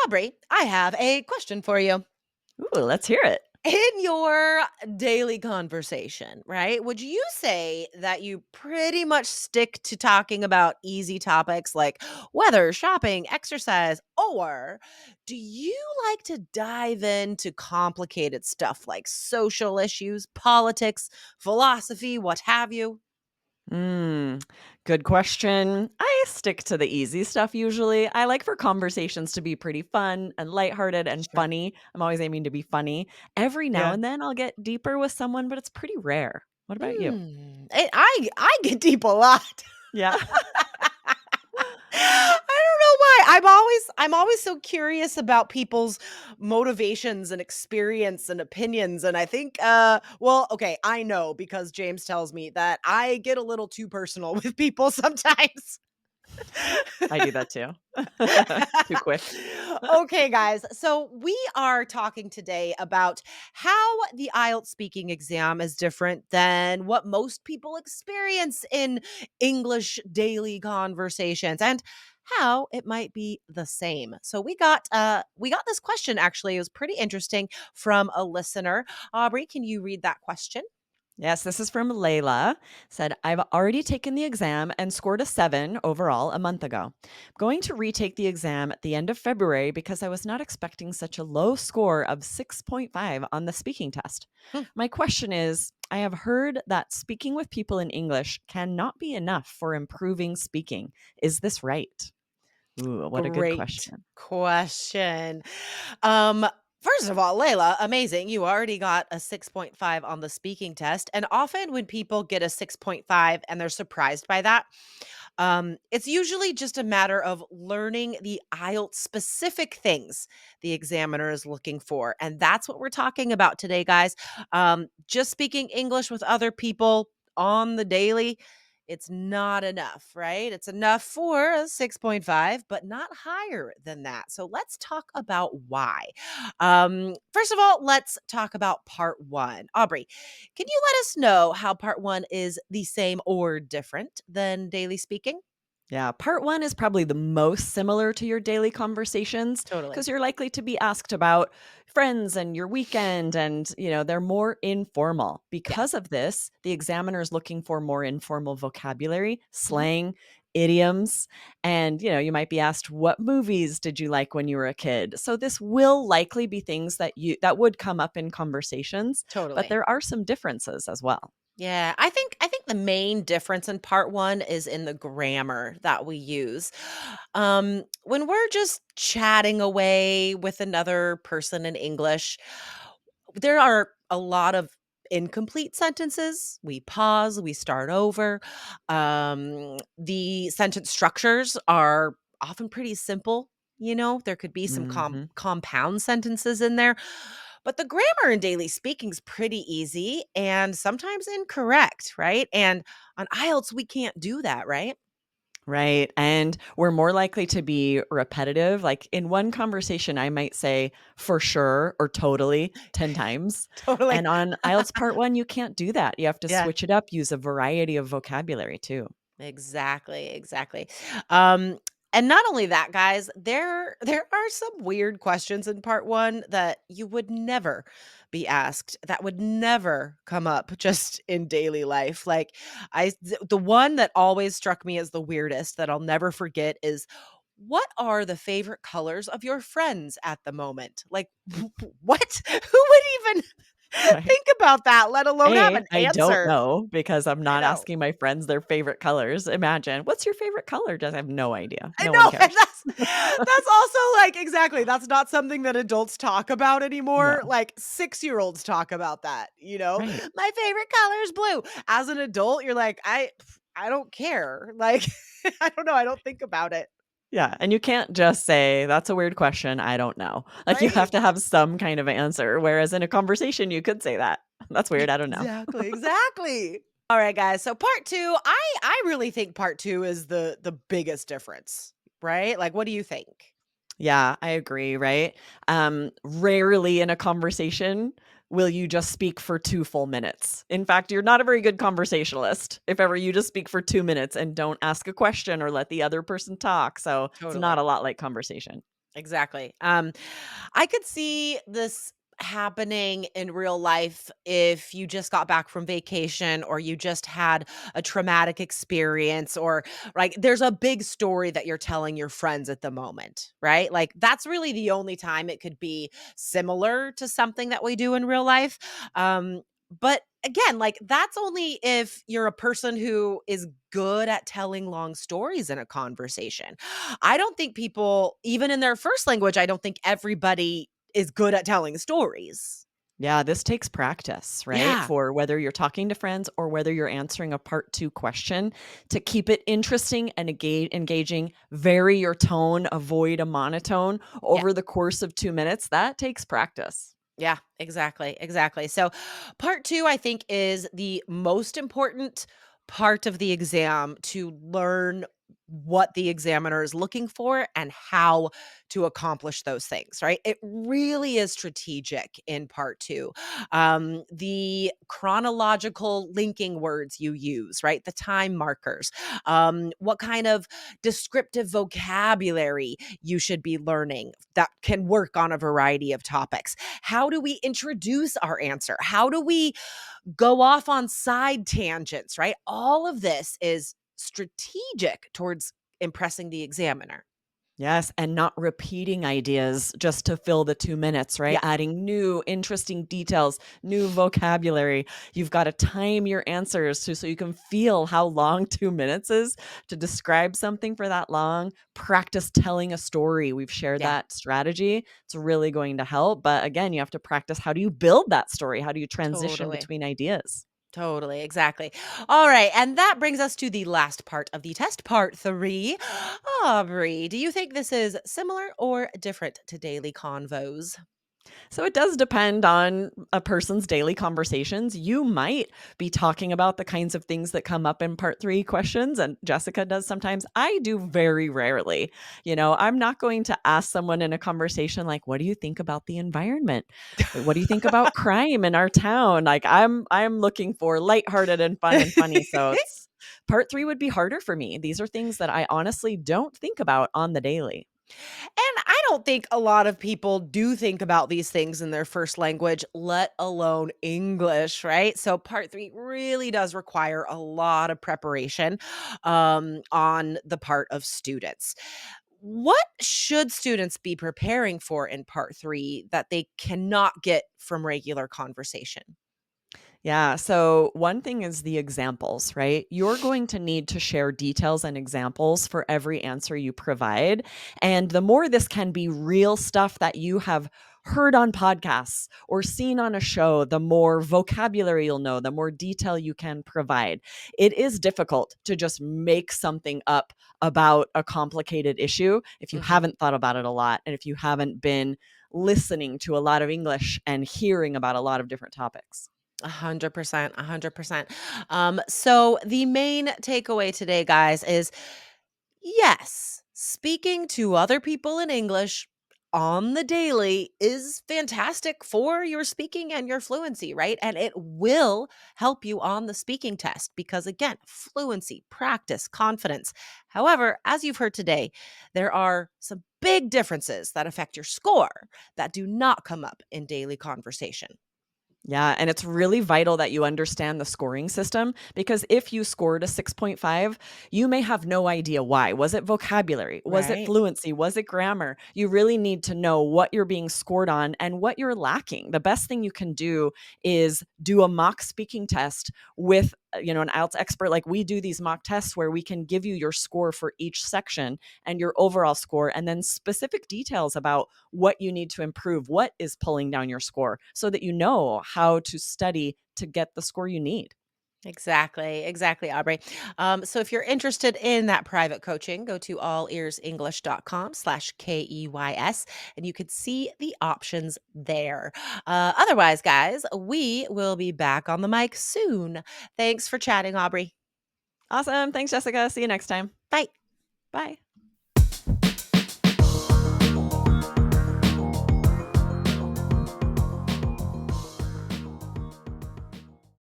Aubrey, I have a question for you. Ooh, let's hear it. In your daily conversation, right? Would you say that you pretty much stick to talking about easy topics like weather, shopping, exercise, or do you like to dive into complicated stuff like social issues, politics, philosophy, what have you? Mm, good question. I stick to the easy stuff usually. I like for conversations to be pretty fun and lighthearted and Sure. funny. I'm always aiming to be funny. Every now Yeah. and then I'll get deeper with someone, but it's pretty rare. What about you? I get deep a lot. Yeah. I don't know why. I'm always so curious about people's motivations and experience and opinions, and I think well, okay, I know because James tells me that I get a little too personal with people sometimes. I do that too. Too quick. Okay, guys. So we are talking today about how the IELTS speaking exam is different than what most people experience in English daily conversations and how it might be the same. So we got this question actually. It was pretty interesting from a listener. Aubrey, can you read that question? Yes, this is from Layla. Said, I've already taken the exam and scored a 7 overall a month ago. I'm going to retake the exam at the end of February because I was not expecting such a low score of 6.5 on the speaking test. Hmm, My question is, I have heard that speaking with people in English cannot be enough for improving speaking. Is this right? Ooh, what a good Great question. question. Um, First of all, Layla, amazing. You already got a 6.5 on the speaking test. And often when people get a 6.5 and they're surprised by that, it's usually just a matter of learning the IELTS specific things the examiner is looking for. And that's what we're talking about today, guys. Just speaking English with other people on the daily. It's not enough, right? It's enough for a 6.5, but not higher than that. So let's talk about why. First of all, let's talk about part one. Aubrey, can you let us know how part one is the same or different than daily speaking? Yeah, part one is probably the most similar to your daily conversations Totally. because you're likely to be asked about friends and your weekend, and they're more informal. Because Yes. of this, the examiner is looking for more informal vocabulary, Mhm. slang, idioms, and you might be asked, what movies did you like when you were a kid? So this will likely be things that would come up in conversations, but Totally. there are some differences as well. Yeah, I think the main difference in part 1 is in the grammar that we use. When we're just chatting away with another person in English, there are a lot of incomplete sentences. We pause, we start over. The sentence structures are often pretty simple. There could be some Mhm. compound sentences in there, but the grammar in daily speaking is pretty easy and sometimes incorrect, right? And on IELTS, we can't do that, right? Right. And we're more likely to be repetitive. Like in one conversation, I might say for sure or totally 10 times. Totally. And on IELTS part one, you can't do that. You have to Yeah. switch it up, use a variety of vocabulary too. Exactly, exactly. Um, and not only that, guys, there are some weird questions in part 1 that you would never be asked, that would never come up just in daily life. Like the one that always struck me as the weirdest that I'll never forget is what are the favorite colors of your friends at the moment? Like what? Who would even Right. think about that, let alone have A, an I don't answer? know because I'm I not know. asking my friends their favorite colors. Imagine, what's your favorite color? Just I have no idea. I No one know, and cares. that's also, like exactly, that's not something that adults talk about No. anymore, like, six-year-olds talk about that, you know? Right. "My favorite color is blue." As an adult, you're like, I don't care." Like, I don't know, I don't think about it. Yeah, and you can't just say, "That's a weird question, I don't know." Like, you have Right? to have some kind of answer, whereas in a conversation, you could say that. "That's weird, I don't know." Exactly, exactly. Alright, guys, so part 2, I really think part 2 is the biggest difference, right? Like, what do you think? Yeah, I agree, right? Rarely in a conversation will you just speak for 2 full minutes. In fact, you're not a very good conversationalist if ever you just speak for 2 minutes and don't ask a question or let the other person talk, so it's not Totally. a lot like conversation. Exactly. I could see this happening in real life if you just got back from vacation or you just had a traumatic experience or like there's a big story that you're telling your friends at the moment, right? Like that's really the only time it could be similar to something that we do in real life. But again, like that's only if you're a person who is good at telling long stories in a conversation. I don't think people, even in their first language, I don't think everybody is good at telling stories. Yeah, this takes practice, right? Yeah. For whether you're talking to friends or whether you're answering a part two question to keep it interesting and engaging, vary your tone, avoid a monotone Yeah. over the course of 2 minutes. That takes practice. Yeah, exactly, exactly. So, part 2 I think is the most important part of the exam to learn what the examiner is looking for and how to accomplish those things, right? It really is strategic in part 2. The chronological linking words you use, right? The time markers, what kind of descriptive vocabulary you should be learning that can work on a variety of topics. How do we introduce our answer? How do we go off on side tangents, right? All of this is strategic towards impressing the examiner. Yes, and not repeating ideas just to fill the 2 minutes, right? Yeah, Adding new interesting details, new vocabulary. You've gotta time your answers so you can feel how long 2 minutes is to describe something for that long. Practice telling a story. We've shared yeah, that strategy. It's really going to help, but again, you have to practice how do you build that story? How do you transition totally. between ideas? Totally, exactly. All right, and that brings us to the last part of the test, part 3. Aubrey, do you think this is similar or different to daily convos? So it does depend on a person's daily conversations. You might be talking about the kinds of things that come up in part three questions, and Jessica does sometimes. I do very rarely. I'm not going to ask someone in a conversation like, "What do you think about the environment? What do you think about crime in our town?" Like I'm looking for lighthearted and fun and funny. So it's part three would be harder for me. These are things that I honestly don't think about on the daily. And I don't think a lot of people do think about these things in their first language, let alone English, right? So part 3 really does require a lot of preparation on the part of students. What should students be preparing for in part 3 that they cannot get from regular conversation? Yeah. So, one thing is the examples, right? You're going to need to share details and examples for every answer you provide. And the more this can be real stuff that you have heard on podcasts or seen on a show, the more vocabulary you'll know, the more detail you can provide. It is difficult to just make something up about a complicated issue if you Mhm. haven't thought about it a lot and if you haven't been listening to a lot of English and hearing about a lot of different topics. 100%, 100%. So the main takeaway today, guys, is yes, speaking to other people in English on the daily is fantastic for your speaking and your fluency, right? And it will help you on the speaking test because, again, fluency, practice, confidence. However, as you've heard today, there are some big differences that affect your score that do not come up in daily conversation. Yeah, and it's really vital that you understand the scoring system because if you scored a 6.5, you may have no idea why. Was it vocabulary? Was it Right. fluency? Was it grammar? You really need to know what you're being scored on and what you're lacking. The best thing you can do is do a mock speaking test with an IELTS expert. Like we do these mock tests where we can give you your score for each section and your overall score and then specific details about what you need to improve, what is pulling down your score, so that you know how to study to get the score you need. Exactly, exactly, Aubrey. So if you're interested in that private coaching, go to allearsenglish.com/KEYS and you could see the options there. Otherwise, guys, we will be back on the mic soon. Thanks for chatting, Aubrey. Awesome. Thanks, Jessica. See you next time. Bye. Bye.